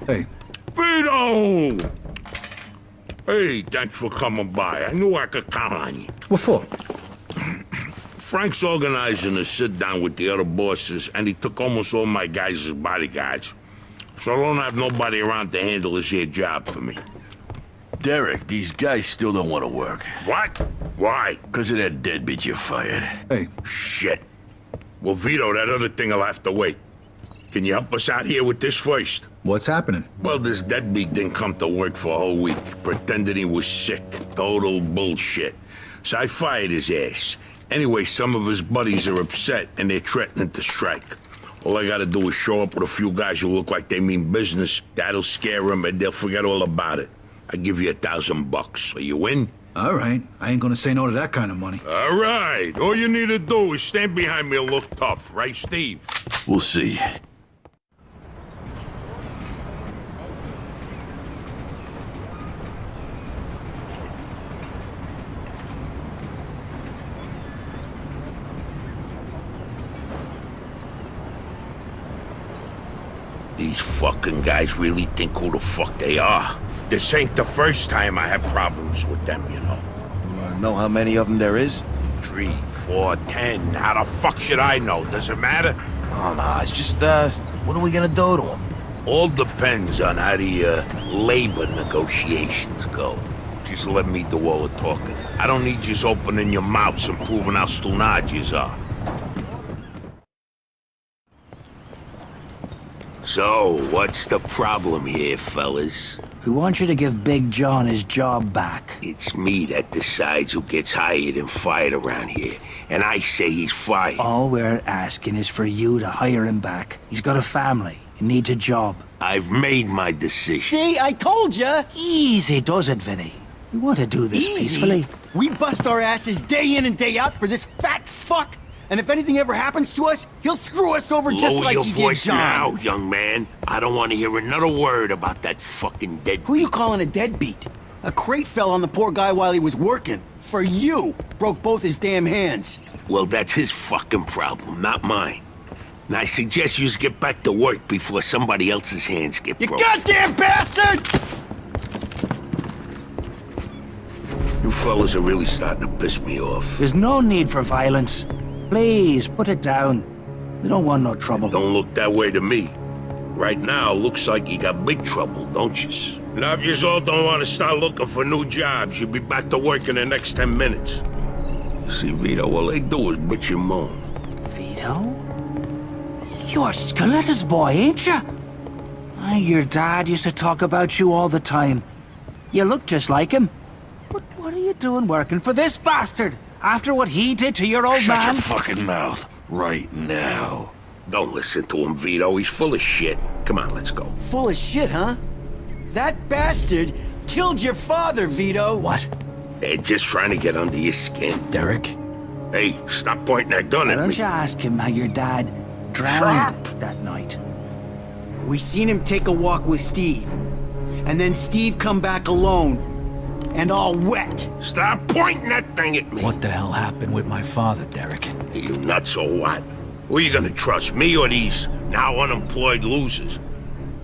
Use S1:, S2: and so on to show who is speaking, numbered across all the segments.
S1: Hey.
S2: Vito! Hey, thanks for coming by. I knew I could count on you.
S1: What for?
S2: Frank's organizing a sit-down with the other bosses, and he took almost all my guys as bodyguards. So I don't have nobody around to handle this here job for me.
S3: Derek, these guys still don't want to work.
S2: What? Why?
S3: Because of that deadbeat you fired.
S1: Hey.
S2: Shit. Well, Vito, that other thing will have to wait. Can you help us out here with this first?
S1: What's happening?
S2: Well, this deadbeat didn't come to work for a whole week, pretending he was sick. Total bullshit. So I fired his ass. Anyway, some of his buddies are upset, and they're threatening to strike. All I gotta do is show up with a few guys who look like they mean business. That'll scare them, and they'll forget all about it. I give you $1,000. So you win?
S1: All right. I ain't gonna say no to that kind of money.
S2: All right. All you need to do is stand behind me and look tough, right, Steve?
S3: We'll see.
S2: These fucking guys really think who the fuck they are. This ain't the first time I had problems with them, you know.
S3: Know how many of them there is?
S2: 3, 4, 10. How the fuck should I know? Does it matter?
S3: Oh, no, it's just, what are we gonna do to them?
S2: All depends on how the, labor negotiations go. Just let me do all the talking. I don't need you opening your mouths and proving how stunad yous are. So, what's the problem here, fellas?
S4: We want you to give Big John his job back.
S2: It's me that decides who gets hired and fired around here, and I say he's fired.
S4: All we're asking is for you to hire him back. He's got a family. He needs a job.
S2: I've made my decision.
S5: See, I told ya!
S4: Easy does it, Vinny. We want to do this peacefully.
S5: We bust our asses day in and day out for this fat fuck! And if anything ever happens to us, he'll screw us over just
S2: Lower
S5: like
S2: your
S5: he
S2: voice
S5: did John.
S2: now, young man. I don't want to hear another word about that fucking deadbeat.
S5: Who you calling a deadbeat? A crate fell on the poor guy while he was working. For you. Broke both his damn hands.
S2: Well, that's his fucking problem, not mine. And I suggest you get back to work before somebody else's hands get
S5: You
S2: broken.
S5: goddamn bastard!
S2: You fellas are really starting to piss me off.
S4: There's no need for violence. Please, put it down. We don't want no trouble.
S2: Don't look that way to me. Right now, looks like you got big trouble, don't you? Now, if you all don't want to start looking for new jobs, you'll be back to work in the next 10 minutes. You see, Vito, all they do is bitch and moan.
S4: Vito? You're Scaletta's boy, ain't you? Your dad used to talk about you all the time. You look just like him. But what are you doing working for this bastard? After what he did to your old
S3: Shut
S4: man?
S3: your fucking mouth right now.
S2: Don't listen to him, Vito. He's full of shit. Come on, let's go.
S5: Full of shit, huh? That bastard killed your father, Vito.
S3: What?
S2: They're just trying to get under your skin.
S3: Derek?
S2: Hey, stop pointing that gun
S4: Why
S2: at
S4: don't
S2: me.
S4: you ask him how your dad drowned that night?
S5: We seen him take a walk with Steve. And then Steve come back alone. And all wet.
S2: Stop pointing that thing at me.
S1: What the hell happened with my father, Derek?
S2: Are you nuts or what? Who are you gonna trust, me or these now unemployed losers?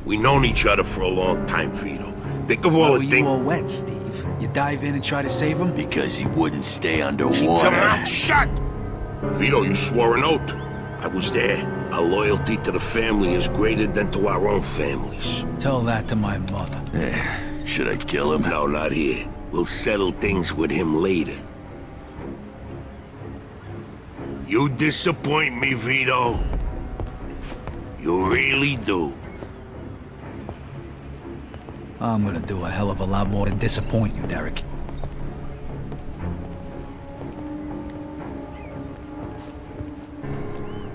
S2: We known each other for a long time, Vito. Think of all the
S1: you
S2: things...
S1: all wet, Steve? You dive in and try to save him?
S3: Because he wouldn't stay
S2: Keep
S3: underwater.
S2: your mouth shut! Vito, you swore an oath. I was there. Our loyalty to the family is greater than to our own families.
S1: Tell that to my mother.
S3: Should I kill him?
S2: No, not here. We'll settle things with him later. You disappoint me, Vito. You really do.
S1: I'm gonna do a hell of a lot more than disappoint you, Derek.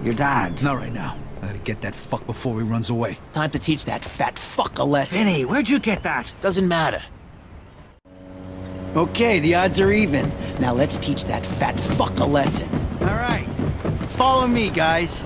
S4: Your dad.
S1: Not right now. I gotta get that fuck before he runs away.
S5: Time to teach that fat fuck a lesson.
S4: Vinny, where'd you get that?
S3: Doesn't matter.
S5: Okay, the odds are even. Now let's teach that fat fuck a lesson. All right. Follow me, guys.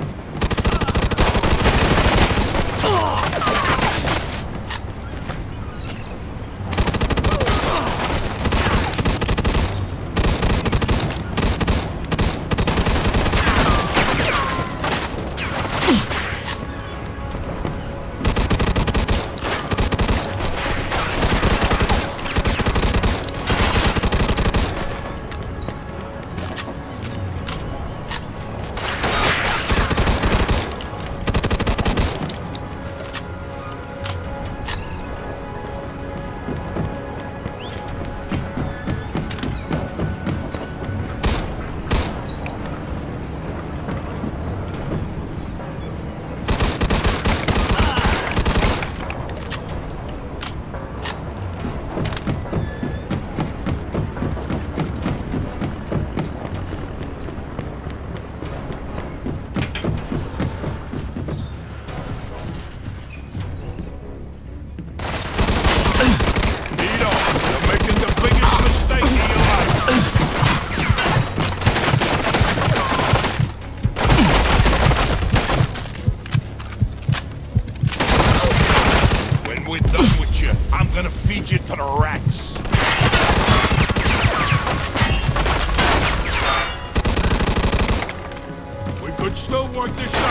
S2: we're done with you, I'm gonna feed you to the rats. We could still work this out.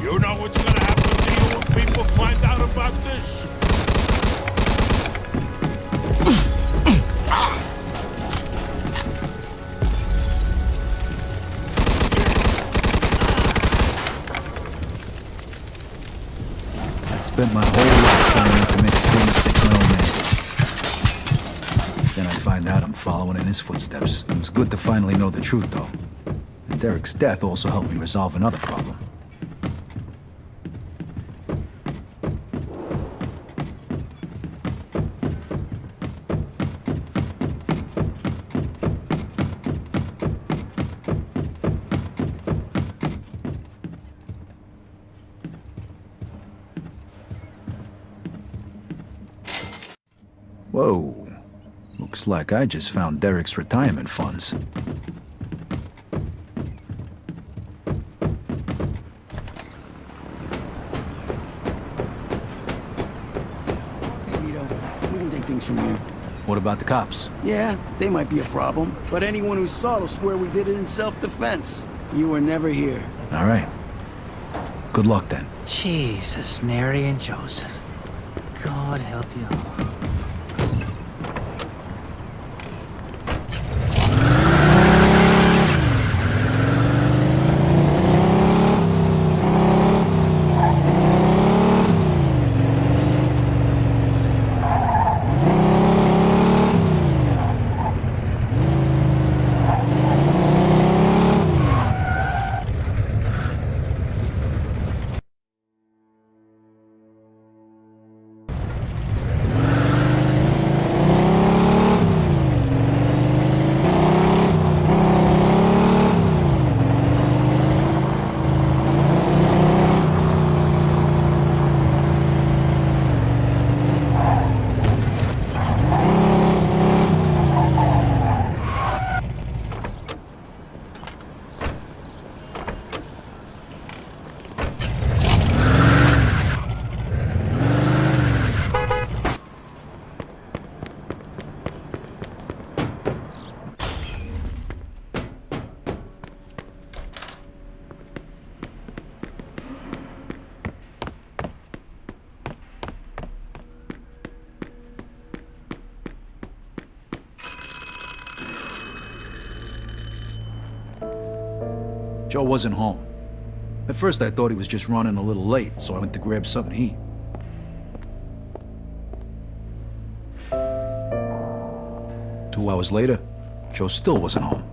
S2: You know what's gonna happen to you when people find out about this?
S1: I spent my whole life trying not to make the same mistakes my old man. Then I find out I'm following in his footsteps. It was good to finally know the truth, though. And Derek's death also helped me resolve another problem. Whoa. Looks like I just found Derek's retirement funds.
S5: Hey, Vito, we can take things from here.
S1: What about the cops?
S5: Yeah, they might be a problem, but anyone who saw it will swear we did it in self-defense. You were never here.
S1: All right. Good luck, then.
S4: Jesus, Mary and Joseph. God help you all.
S1: Joe wasn't home. At first I thought he was just running a little late, so I went to grab something to eat. Two hours later, Joe still wasn't home.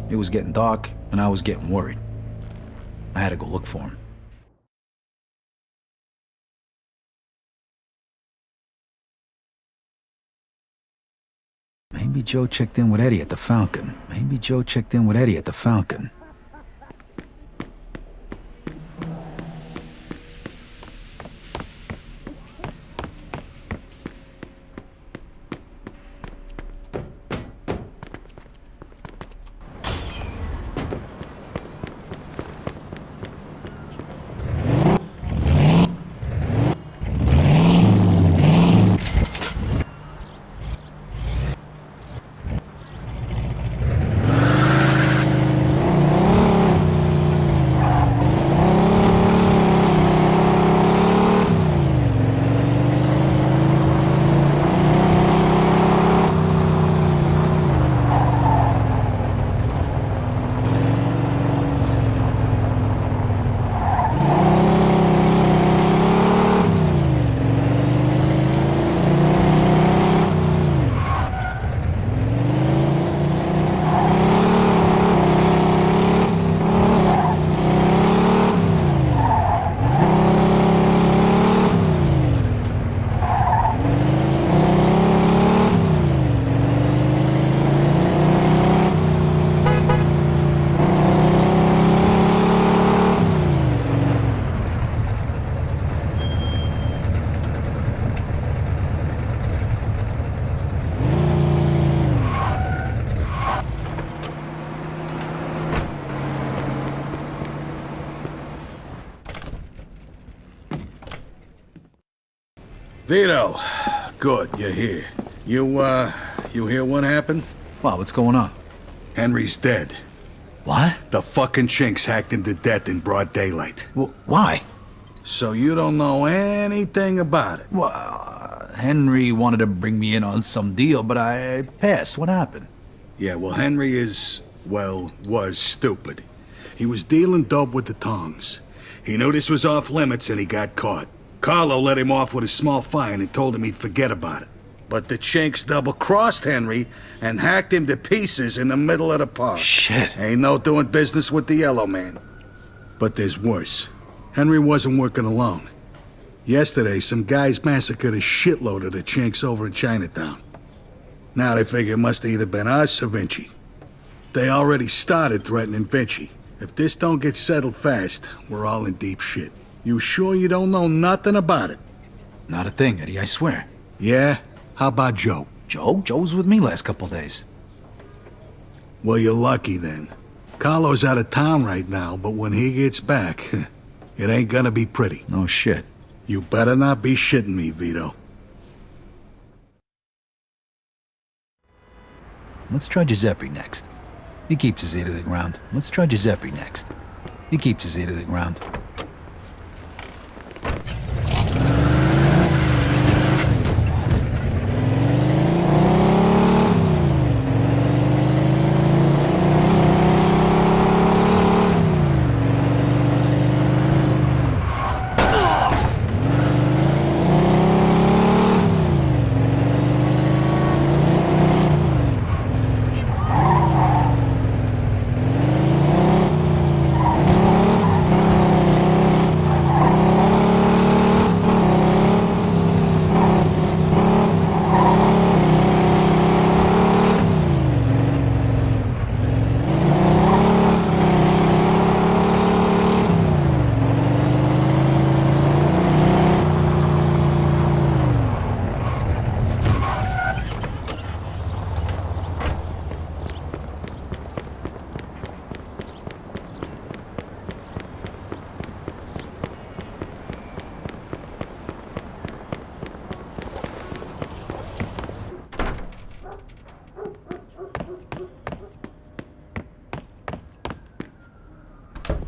S1: It was getting dark, and I was getting worried. I had to go look for him. Maybe Joe checked in with Eddie at the Falcon. Maybe Joe checked in with Eddie at the Falcon.
S6: Vito, good, you're here. You hear what happened?
S1: Wow, what's going on?
S6: Henry's dead.
S1: What?
S6: The fucking chinks hacked him to death in broad daylight.
S1: Why?
S6: So you don't know anything about it?
S1: Well, Henry wanted to bring me in on some deal, but I passed. What happened?
S6: Yeah, well, Henry was stupid. He was dealing dope with the tongs. He knew this was off limits and he got caught. Carlo let him off with a small fine and told him he'd forget about it. But the chinks double-crossed Henry and hacked him to pieces in the middle of the park.
S1: Shit.
S6: Ain't no doing business with the yellow man. But there's worse. Henry wasn't working alone. Yesterday, some guys massacred a shitload of the chinks over in Chinatown. Now they figure it must have either been us or Vinci. They already started threatening Vinci. If this don't get settled fast, we're all in deep shit. You sure you don't know nothing about it?
S1: Not a thing, Eddie, I swear.
S6: Yeah? How about Joe?
S1: Joe? Joe was with me last couple days.
S6: Well, you're lucky then. Carlo's out of town right now, but when he gets back, it ain't gonna be pretty.
S1: No shit.
S6: You better not be shitting me, Vito.
S1: Let's try Giuseppe next. He keeps his ear to the ground. Let's try Giuseppe next. He keeps his ear to the ground.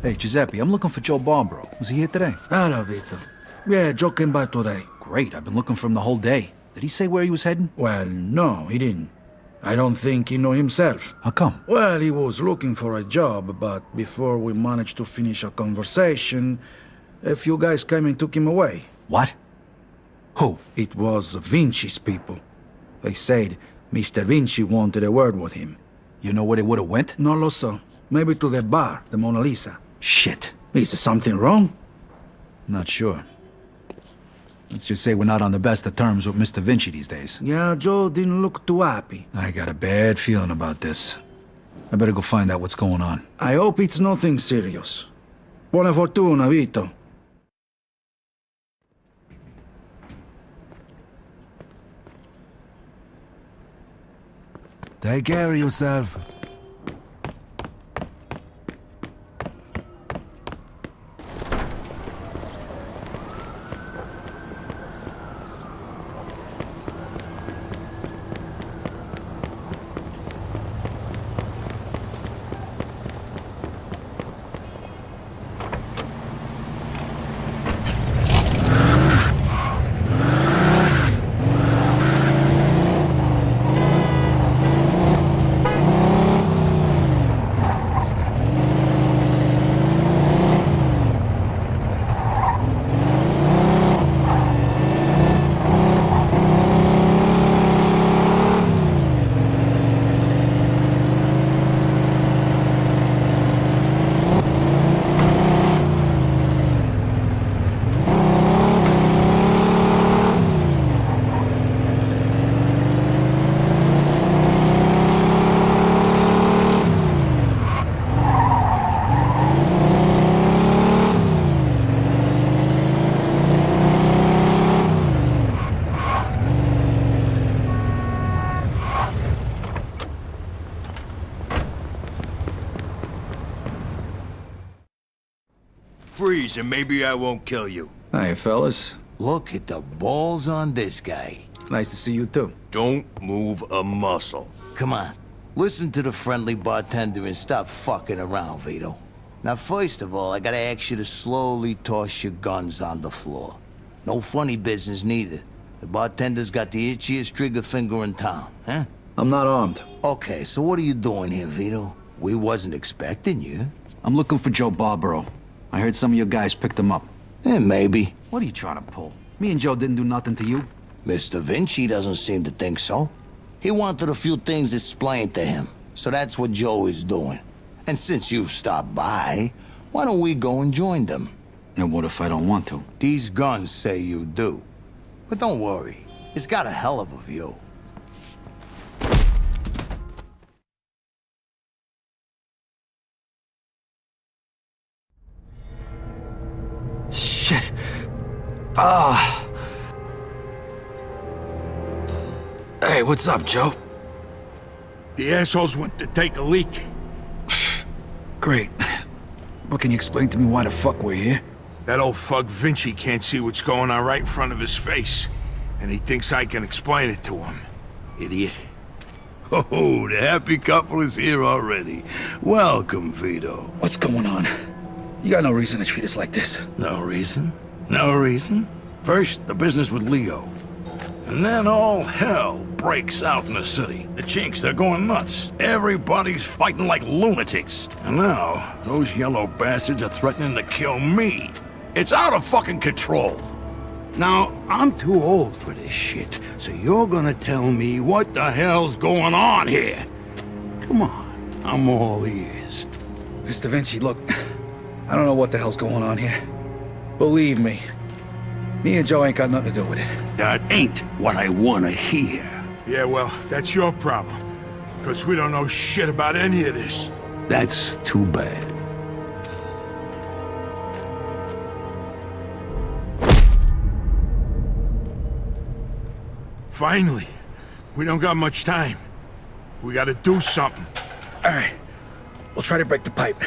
S1: Hey, Giuseppe, I'm looking for Joe Barbaro. Was he here today?
S7: Hello, Vito. Yeah, Joe came by today.
S1: Great, I've been looking for him the whole day. Did he say where he was heading?
S7: Well, no, he didn't. I don't think he know himself.
S1: How come?
S7: Well, he was looking for a job, but before we managed to finish a conversation, a few guys came and took him away.
S1: What? Who?
S7: It was Vinci's people. They said Mr. Vinci wanted a word with him.
S1: You know where they would have went?
S7: No lo so. Maybe to the bar, the Mona Lisa.
S1: Shit.
S7: Is something wrong?
S1: Not sure. Let's just say we're not on the best of terms with Mr. Vinci these days.
S7: Yeah, Joe didn't look too happy.
S1: I got a bad feeling about this. I better go find out what's going on.
S7: I hope it's nothing serious. Buona fortuna, Vito.
S8: Take care of yourself.
S3: Freeze, and maybe I won't kill you.
S7: Hey, fellas.
S3: Look at the balls on this guy.
S1: Nice to see you too.
S8: Don't move a muscle.
S3: Come on, listen to the friendly bartender and stop fucking around, Vito. Now, first of all, I gotta ask you to slowly toss your guns on the floor. No funny business neither. The bartender's got the itchiest trigger finger in town, huh?
S1: I'm not armed.
S3: Okay, so what are you doing here, Vito? We wasn't expecting you.
S1: I'm looking for Joe Barbaro. I heard some of your guys picked him up.
S3: Maybe.
S1: What are you trying to pull? Me and Joe didn't do nothing to you.
S3: Mr. Vinci doesn't seem to think so. He wanted a few things explained to him, so that's what Joe is doing. And since you've stopped by, why don't we go and join them?
S1: And what if I don't want to?
S3: These guns say you do. But don't worry, it's got a hell of a view.
S1: Shit. Hey, what's up, Joe?
S2: The assholes went to take a leak.
S1: Great. But can you explain to me why the fuck we're here?
S2: That old fuck Vinci can't see what's going on right in front of his face. And he thinks I can explain it to him. Idiot.
S8: Oh, the happy couple is here already. Welcome, Vito.
S1: What's going on? You got no reason to treat us like this.
S8: No reason? No reason? First, the business with Leo. And then all hell breaks out in the city. The chinks, they're going nuts. Everybody's fighting like lunatics. And now, those yellow bastards are threatening to kill me. It's out of fucking control. Now, I'm too old for this shit, so you're gonna tell me what the hell's going on here. Come on, I'm all ears.
S1: Mr. Vinci, look, I don't know what the hell's going on here. Believe me, me and Joe ain't got nothing to do with it.
S8: That ain't what I wanna hear.
S2: Yeah, well, that's your problem. Because we don't know shit about any of this.
S8: That's too bad.
S2: Finally. We don't got much time. We gotta do something.
S1: All right, we'll try to break the pipe.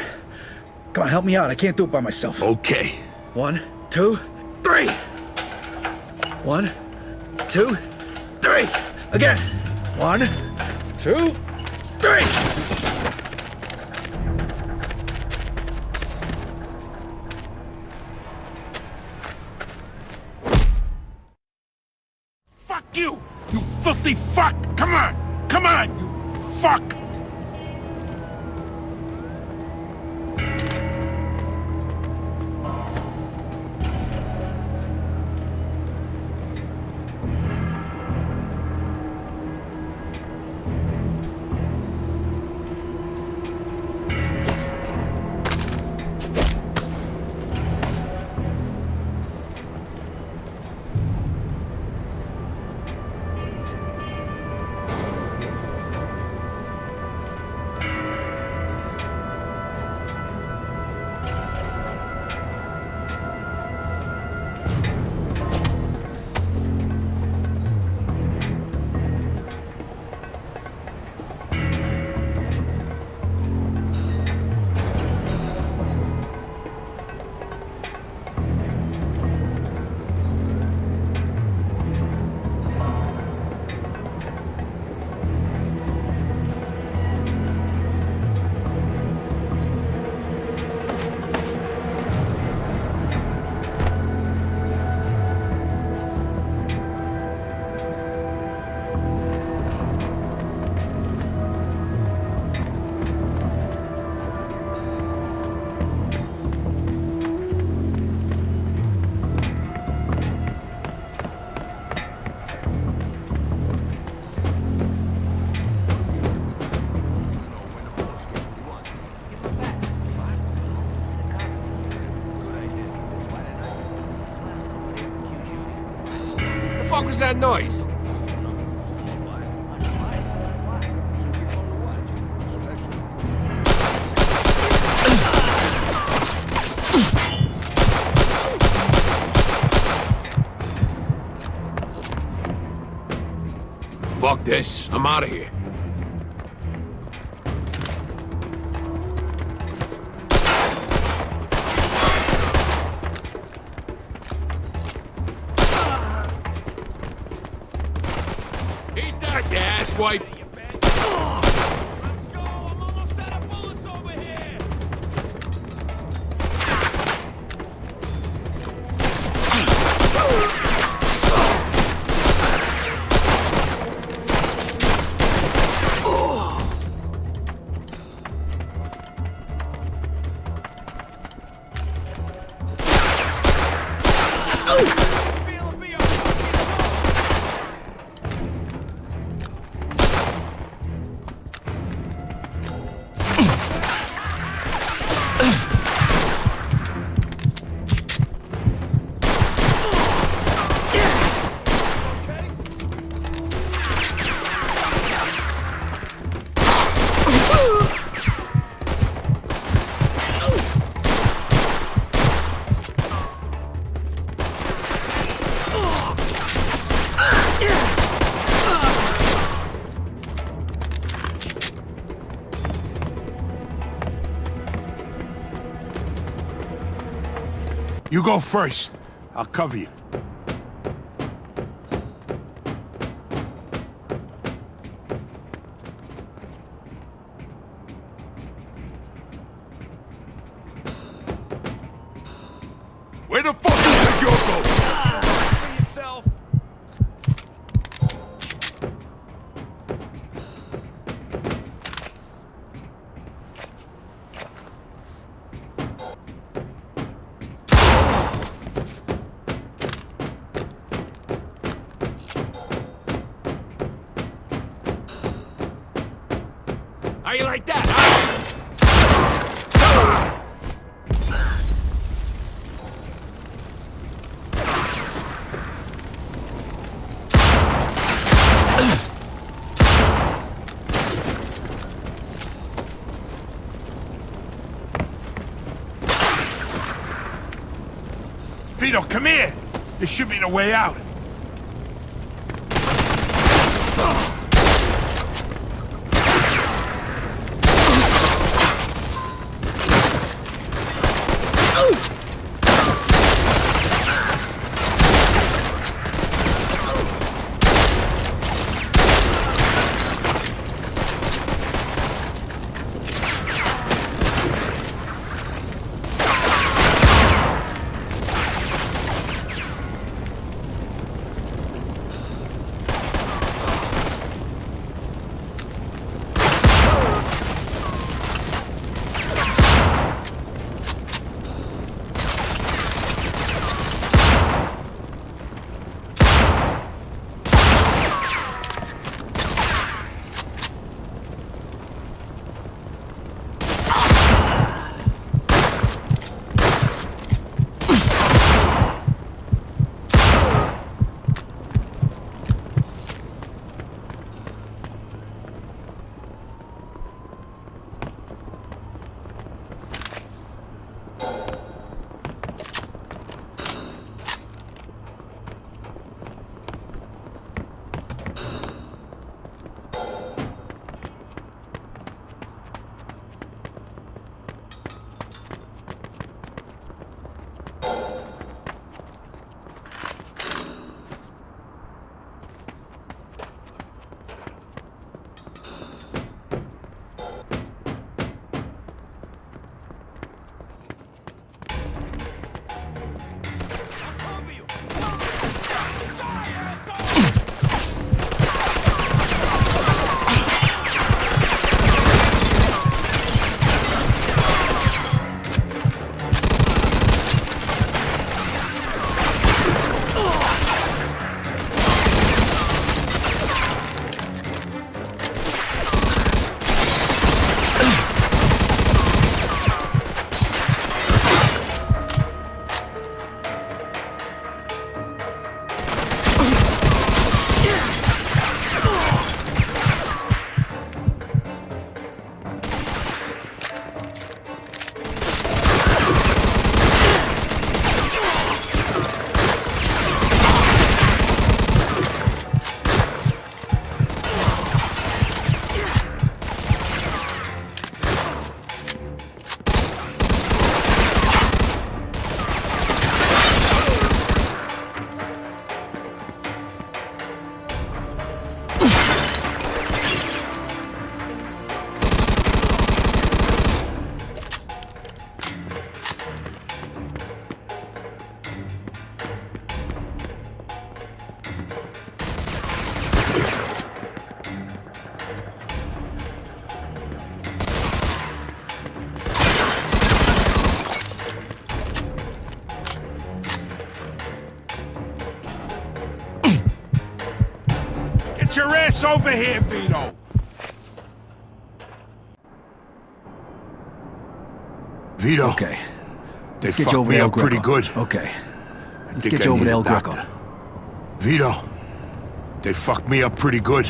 S1: Come on, help me out. I can't do it by myself.
S2: Okay.
S1: 1, 2, 3. 1, 2, 3. Again. 1, 2, 3.
S2: Fuck you! You filthy fuck! Come on! Come on, you fuck!
S9: What was that noise? Fuck this. I'm out of here. asswipe.
S2: You go first. I'll cover you.
S8: Where the fuck did you go?
S2: For yourself.
S9: How you like that, huh?
S2: Vito, come here. This should be the way out. ass over here, Vito! Vito,
S1: Okay.
S2: they
S1: Let's get you
S2: fucked
S1: over
S2: me
S1: to El
S2: up pretty
S1: Greco.
S2: good.
S1: Okay. Let's
S2: Think
S1: get you
S2: I
S1: over to
S2: need a
S1: El Greco.
S2: doctor. Vito, they fucked me up pretty good.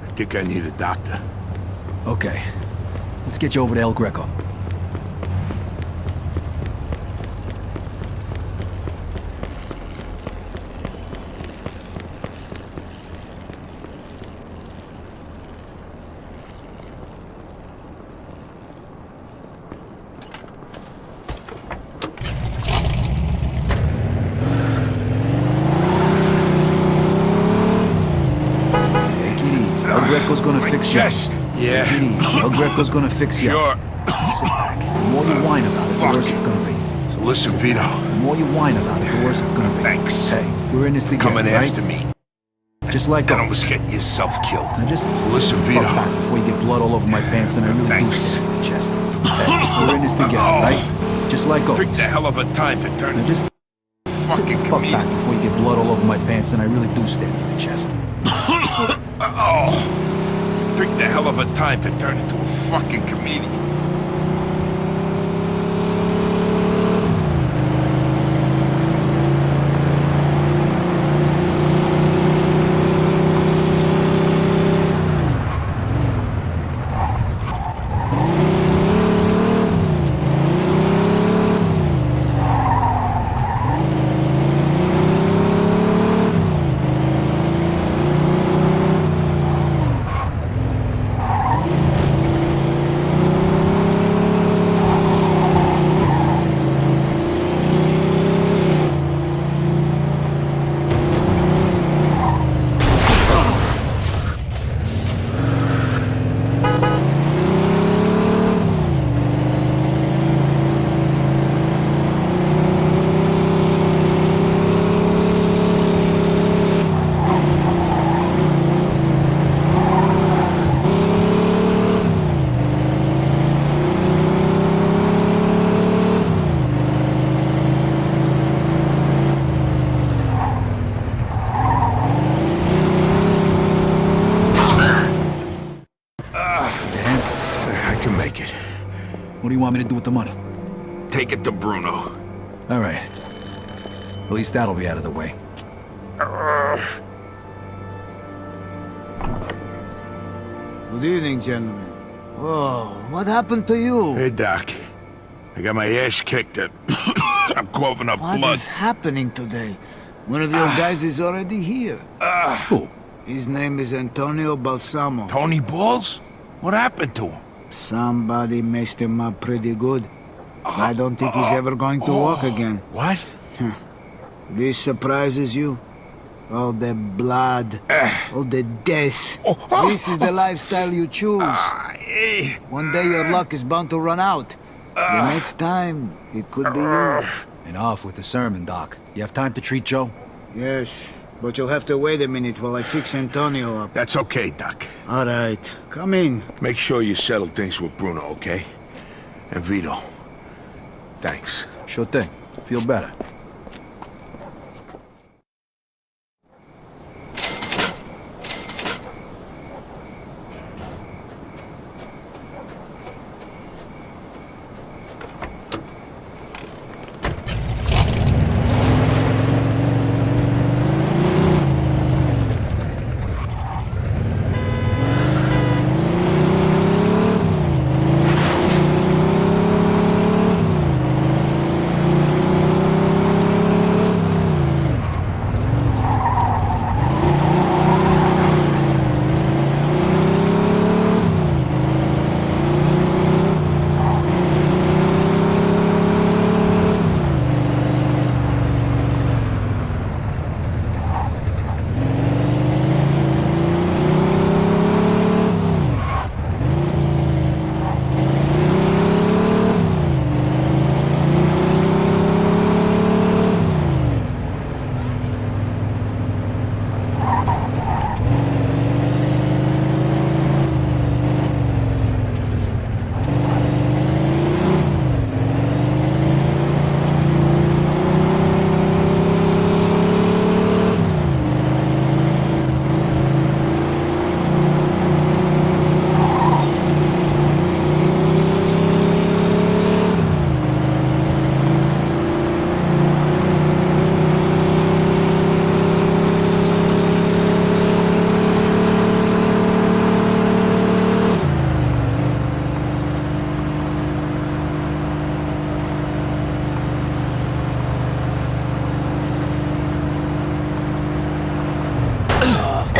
S2: I think I need a doctor.
S1: Okay. Let's get you over to El Greco. Take it easy. El Greco's gonna
S2: My
S1: fix
S2: chest.
S1: you.
S2: Yeah.
S1: Take it easy. El Greco's gonna fix you.
S2: Sure.
S1: Sit back. The more you whine about it, the
S2: Fuck.
S1: worse it's gonna be.
S2: So listen, Vito.
S1: The more you whine about it, the worse it's gonna be.
S2: Thanks.
S1: Hey, we're in this together,
S2: Coming
S1: right?
S2: after me.
S1: Just like
S2: And
S1: always.
S2: almost getting yourself killed.
S1: Now just
S2: Listen,
S1: sit the fuck
S2: Vito.
S1: back before you get blood all over my pants and I really
S2: Thanks.
S1: do stab you in the chest. Hey, we're in this together, right? Just like always.
S2: Picked a hell of a time to turn
S1: Now
S2: into
S1: just sit the
S2: fucking
S1: fuck back
S2: comedian.
S1: before you get blood all over my pants and I really do stab you in the chest.
S2: Oh, you picked a hell of a time to turn into a fucking comedian. I can make it.
S1: What do you want me to do with the money?
S2: Take it to Bruno.
S1: All right. At least that'll be out of the way.
S3: Good evening, gentlemen. Oh, what happened to you?
S2: Hey, Doc. I got my ass kicked. I'm coughing up
S3: What
S2: blood.
S3: is happening today? One of your guys is already here.
S1: Who?
S3: His name is Antonio Balsamo.
S2: Tony Balls? What happened to him?
S3: Somebody messed him up pretty good. I don't think he's ever going to walk again.
S2: What?
S3: This surprises you? All the blood, all the death. This is the lifestyle you choose. One day your luck is bound to run out. The next time, it could be you.
S1: Enough with the sermon, Doc. You have time to treat Joe?
S3: Yes, but you'll have to wait a minute while I fix Antonio up.
S2: That's okay, Doc.
S3: All right, come in.
S2: Make sure you settle things with Bruno, okay? And Vito. Thanks.
S1: Sure thing. Feel better.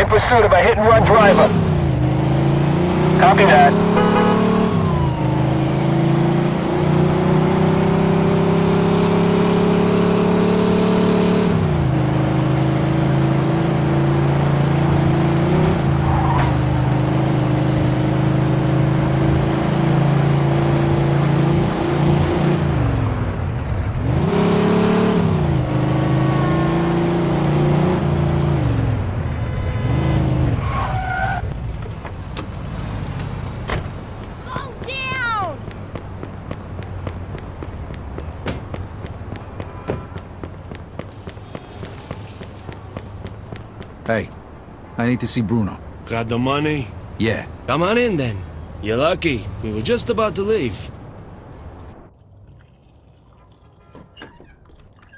S10: in pursuit of a hit-and-run driver. Copy that.
S1: Hey, I need to see Bruno.
S9: Got the money?
S1: Yeah.
S9: Come on in then. You're lucky. We were just about to leave.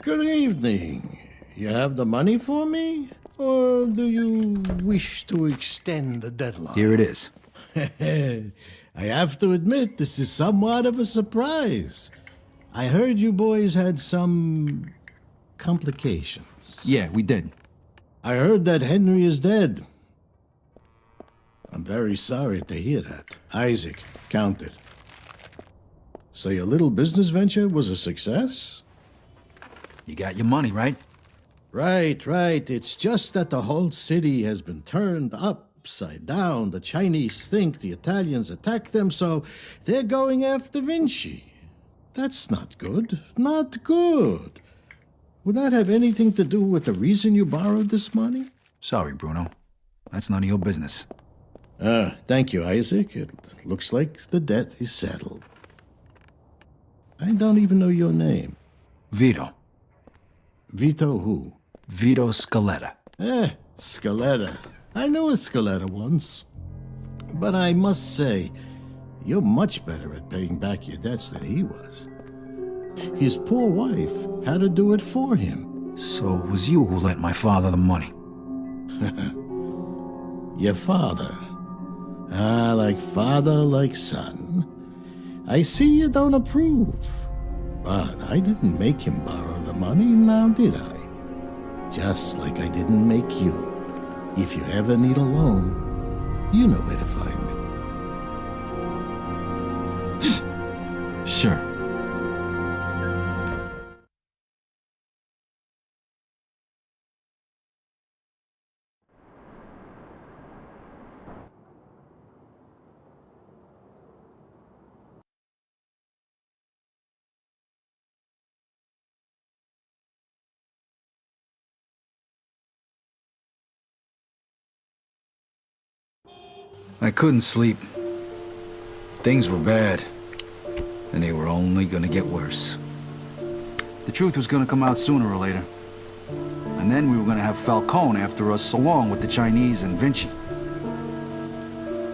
S11: Good evening. You have the money for me? Or do you wish to extend the deadline?
S1: Here it is.
S11: I have to admit, this is somewhat of a surprise. I heard you boys had some complications.
S1: Yeah, we did.
S11: I heard that Henry is dead. I'm very sorry to hear that. Isaac, count it. So your little business venture was a success?
S1: You got your money, right?
S11: Right. It's just that the whole city has been turned upside down. The Chinese think the Italians attacked them, so they're going after Vinci. That's not good. Not good. Would that have anything to do with the reason you borrowed this money?
S1: Sorry, Bruno. That's none of your business.
S11: Thank you, Isaac. It looks like the debt is settled. I don't even know your name.
S1: Vito.
S11: Vito who?
S1: Vito Scaletta.
S11: Scaletta. I knew a Scaletta once. But I must say, you're much better at paying back your debts than he was. His poor wife had to do it for him.
S1: So it was you who lent my father the money.
S11: Your father. Like father, like son. I see you don't approve. But I didn't make him borrow the money, now did I? Just like I didn't make you. If you ever need a loan, you know where to find me.
S1: Sure. I couldn't sleep. Things were bad, and they were only gonna get worse. The truth was gonna come out sooner or later. And then we were gonna have Falcone after us, along with the Chinese and Vinci.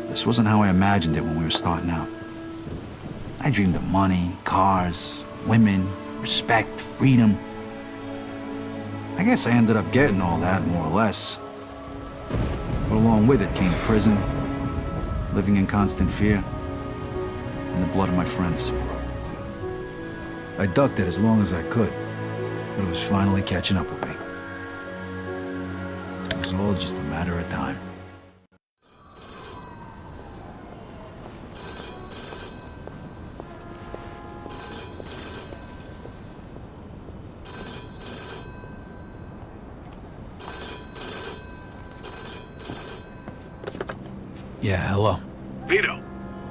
S1: This wasn't how I imagined it when we were starting out. I dreamed of money, cars, women, respect, freedom. I guess I ended up getting all that, more or less. But along with it came prison, living in constant fear, and the blood of my friends. I ducked it as long as I could, but it was finally catching up with me. It was all just a matter of time. Yeah, hello.
S8: Vito.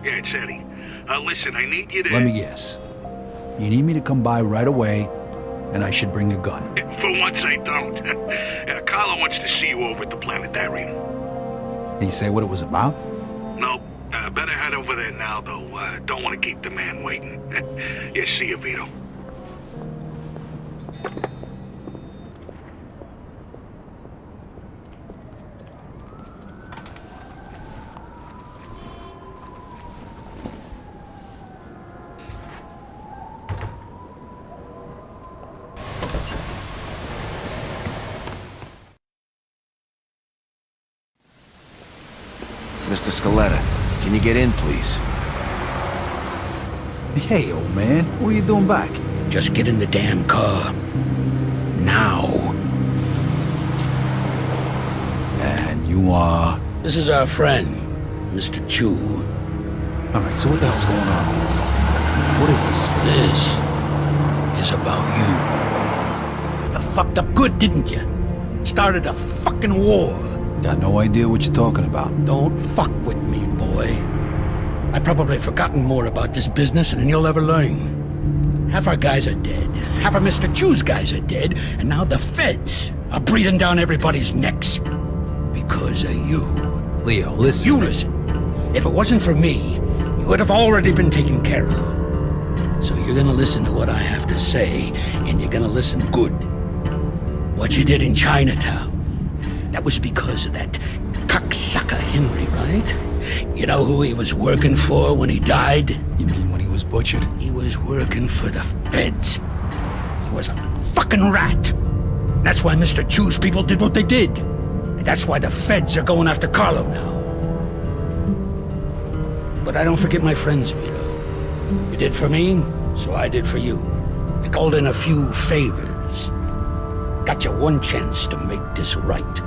S8: Yeah, it's Eddie. Listen, I need you to...
S1: Let me guess. You need me to come by right away, and I should bring a gun.
S8: For once, I don't. Carlo wants to see you over at the planetarium.
S1: Did he say what it was about?
S8: No, better head over there now, though. Don't want to keep the man waiting. Yeah, see you, Vito.
S3: Mr. Scaletta, can you get in, please?
S1: Hey, old man, what are you doing back?
S5: Just get in the damn car. Now.
S3: And
S1: You,
S8: This is our friend, Mr. Chu.
S1: Alright, so what the hell's going on here? What is this?
S8: This is about you. You fucked up good, didn't you? Started a fucking war.
S1: Got no idea what you're talking about.
S8: Don't fuck with me, boy. I've probably forgotten more about this business than you'll ever learn. Half our guys are dead. Half of Mr. Chu's guys are dead. And now the feds are breathing down everybody's necks. Because of you.
S1: Leo, listen.
S8: You listen. If it wasn't for me, you would have already been taken care of. So you're gonna listen to what I have to say, and you're gonna listen good. What you did in Chinatown, that was because of that cocksucker Henry, right? You know who he was working for when he died?
S1: You mean when he was butchered?
S8: He was working for the feds. He was a fucking rat. That's why Mr. Chu's people did what they did. And that's why the feds are going after Carlo now. But I don't forget my friends, Vito. You did for me, so I did for you. I called in a few favors. Got you one chance to make this right.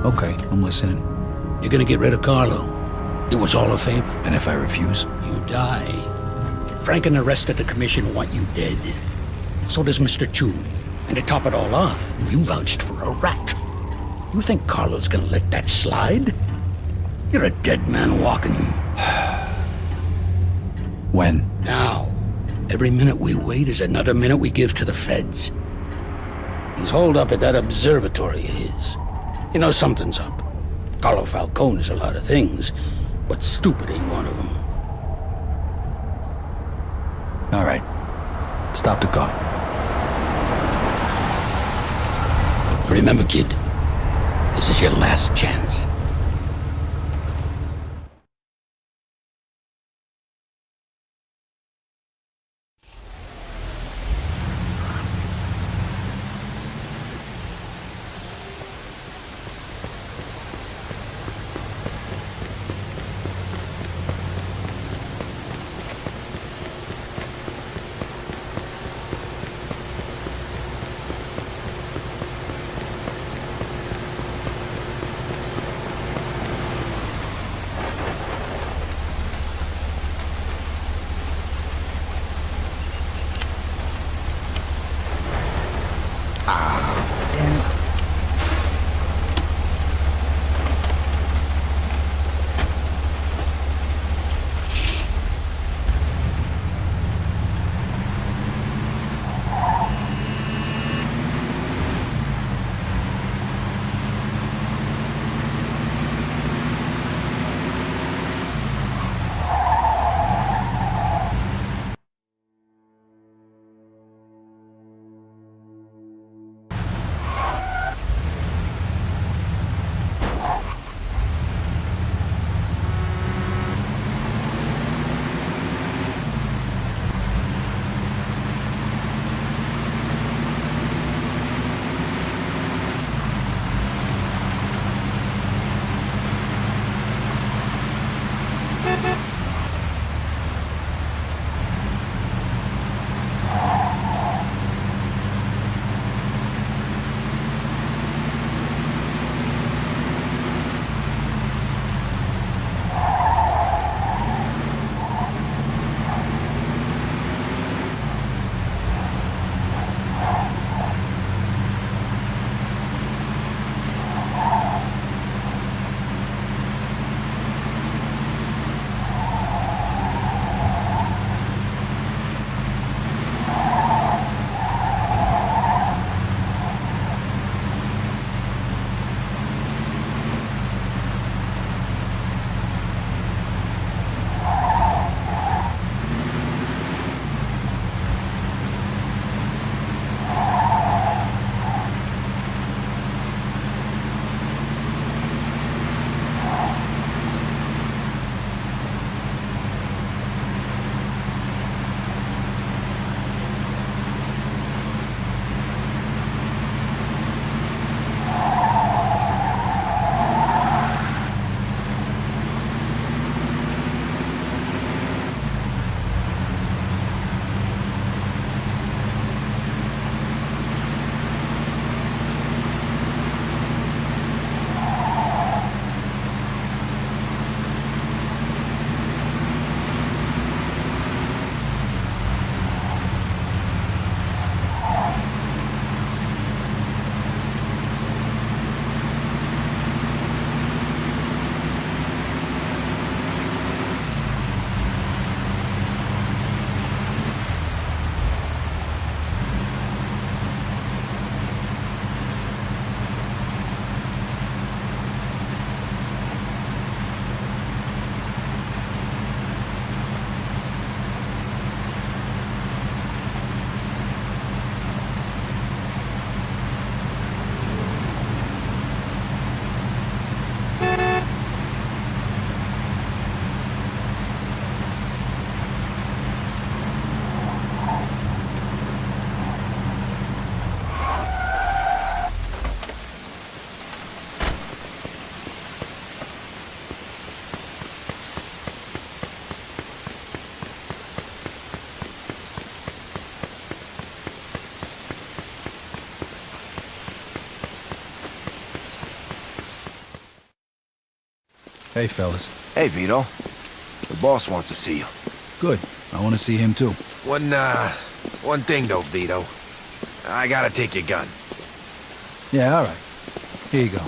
S1: Okay, I'm listening.
S8: You're gonna get rid of Carlo. It was all a favor.
S1: And if I refuse?
S8: You die. Frank and the rest of the commission want you dead. So does Mr. Chu. And to top it all off, you vouched for a rat. You think Carlo's gonna let that slide? You're a dead man walking.
S1: When?
S8: Now. Every minute we wait is another minute we give to the feds. He's holed up at that observatory of his. You know something's up. Carlo Falcone is a lot of things, but stupid ain't one of them.
S1: All right. Stop the car.
S8: Remember, kid, this is your last chance.
S1: Hey, fellas.
S12: Hey, Vito. The boss wants to see you.
S1: Good. I want to see him too.
S12: One thing though, Vito. I gotta take your gun.
S1: Yeah, all right. Here you go.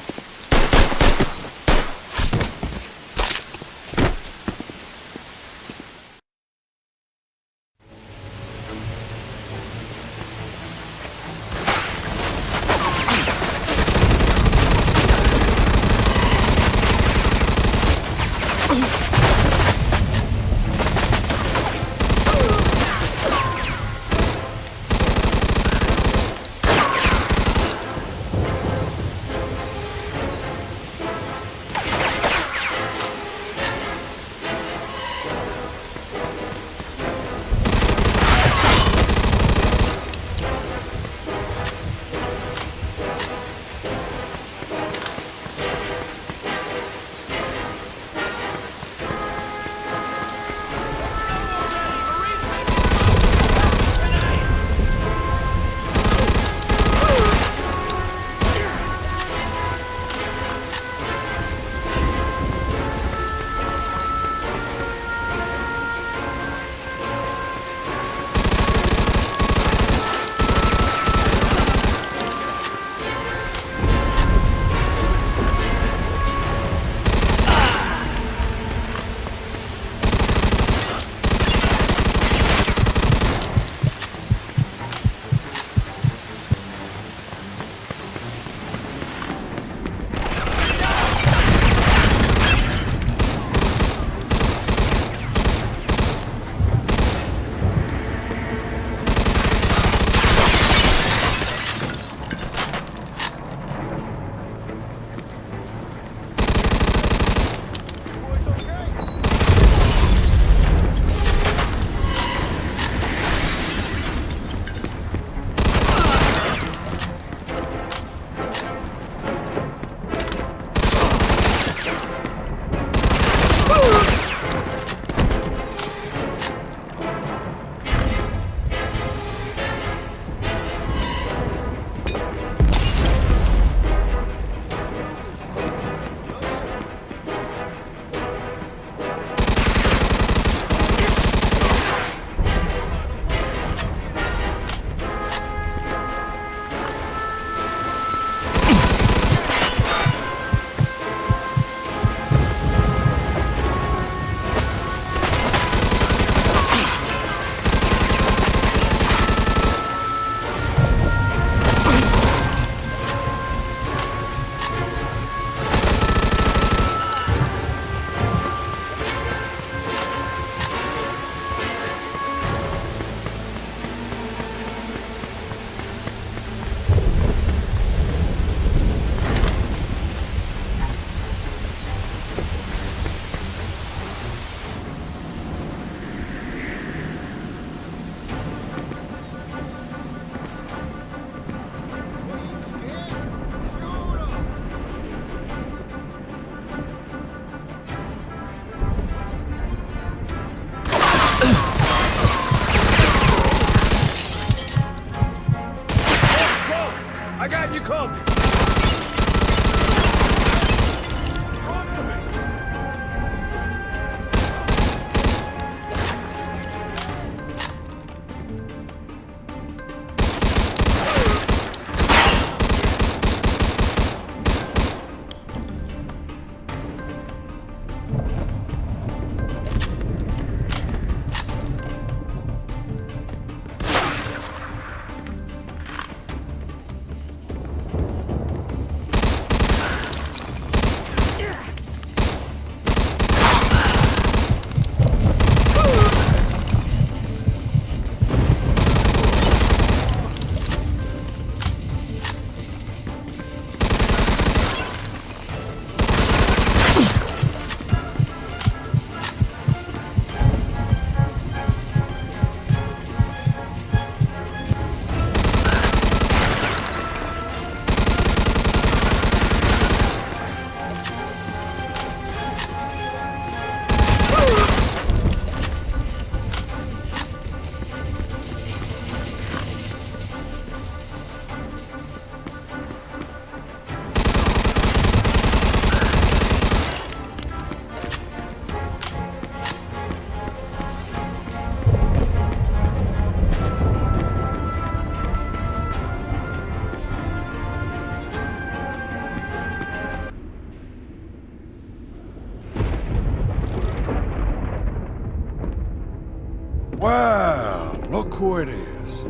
S12: Well, look who it is.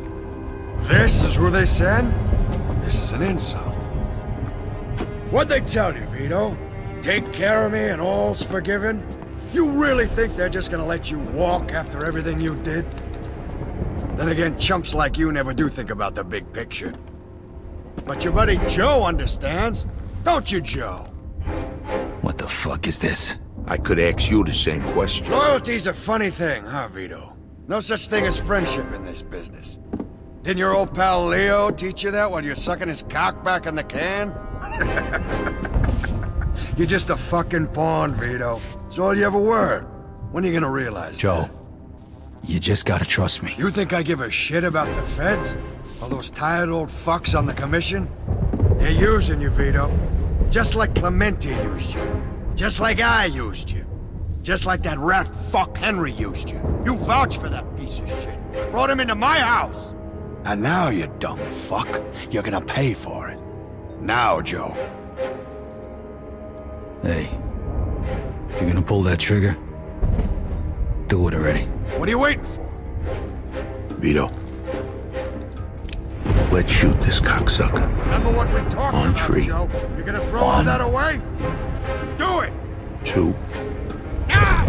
S12: This is who they send? This is an insult. What'd they tell you, Vito? Take care of me and all's forgiven? You really think they're just gonna let you walk after everything you did? Then again, chumps like you never do think about the big picture. But your buddy Joe understands, don't you, Joe?
S1: What the fuck is this?
S2: I could ask you the same question.
S12: Loyalty's a funny thing, huh, Vito? No such thing as friendship in this business. Didn't your old pal Leo teach you that while you're sucking his cock back in the can? You're just a fucking pawn, Vito. That's all you ever were. When are you gonna realize
S1: Joe,
S12: that?
S1: you just gotta trust me.
S12: You think I give a shit about the feds? All those tired old fucks on the commission? They're using you, Vito. Just like Clemente used you. Just like I used you. Just like that rat fuck Henry used you. You vouched for that piece of shit. Brought him into my house. And now, you dumb fuck, you're gonna pay for it. Now, Joe.
S1: Hey, if you're gonna pull that trigger, do it already.
S12: What are you waiting for?
S2: Vito. Let's shoot this cocksucker.
S12: Remember what we talked
S2: On
S12: about,
S2: tree.
S12: Joe? You're gonna throw all that away? Do it!
S2: 2.
S12: Now!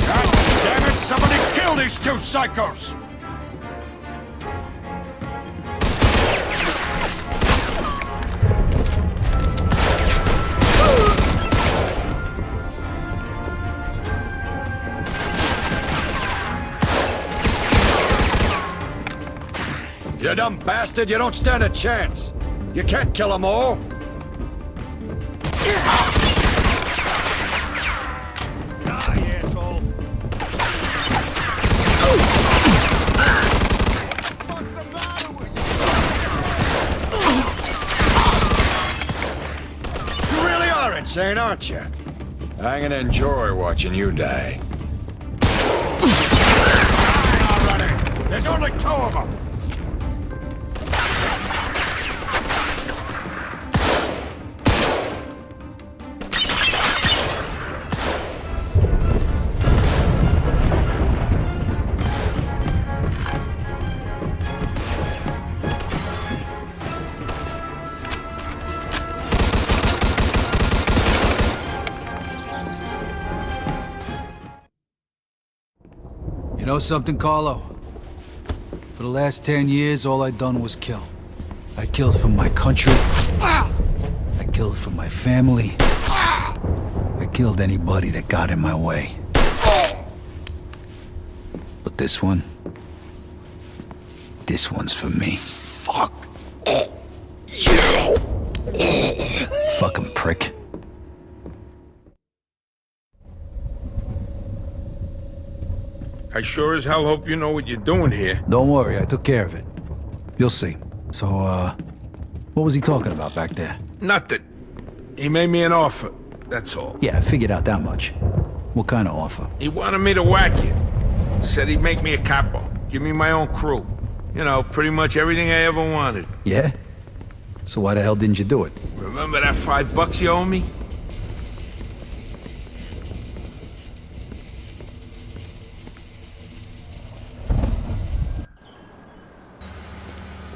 S12: God damn it! Somebody kill these two psychos! You dumb bastard, you don't stand a chance. You can't kill them all. Die, asshole. What's the matter with you? You really are insane, aren't you? I'm gonna enjoy watching you die. Die already! There's only 2 of them!
S1: You know something, Carlo? For the last 10 years, all I done was kill. I killed for my country. I killed for my family. I killed anybody that got in my way. But this one's for me.
S2: Fuck you.
S1: Fucking prick.
S2: I sure as hell hope you know what you're doing here.
S1: Don't worry, I took care of it. You'll see. So, what was he talking about back there?
S2: Nothing. He made me an offer, that's all.
S1: Yeah, I figured out that much. What kind of offer?
S2: He wanted me to whack you. Said he'd make me a capo, give me my own crew. You know, pretty much everything I ever wanted.
S1: Yeah? So why the hell didn't you do it?
S2: Remember that $5 you owe me?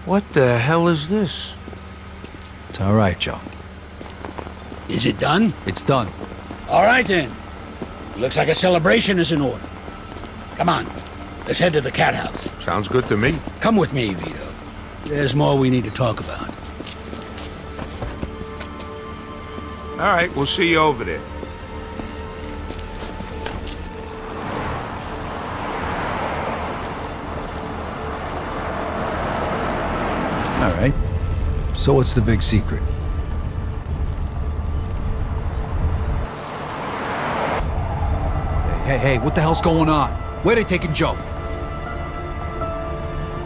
S2: What the hell is this?
S1: It's all right, Joe.
S5: Is it done?
S1: It's done.
S5: All right, then. Looks like a celebration is in order. Come on, let's head to the cat house.
S2: Sounds good to me.
S5: Come with me, Vito. There's more we need to talk about.
S2: All right, we'll see you over there.
S1: All right. So what's the big secret? Hey, what the hell's going on? Where they taking Joe?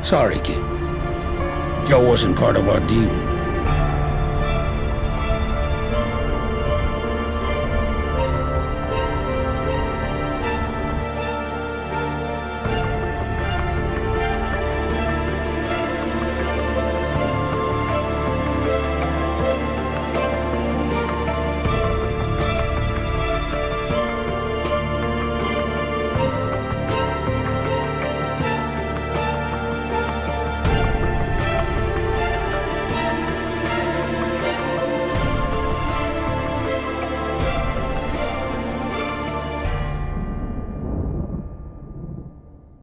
S5: Sorry, kid. Joe wasn't part of our deal.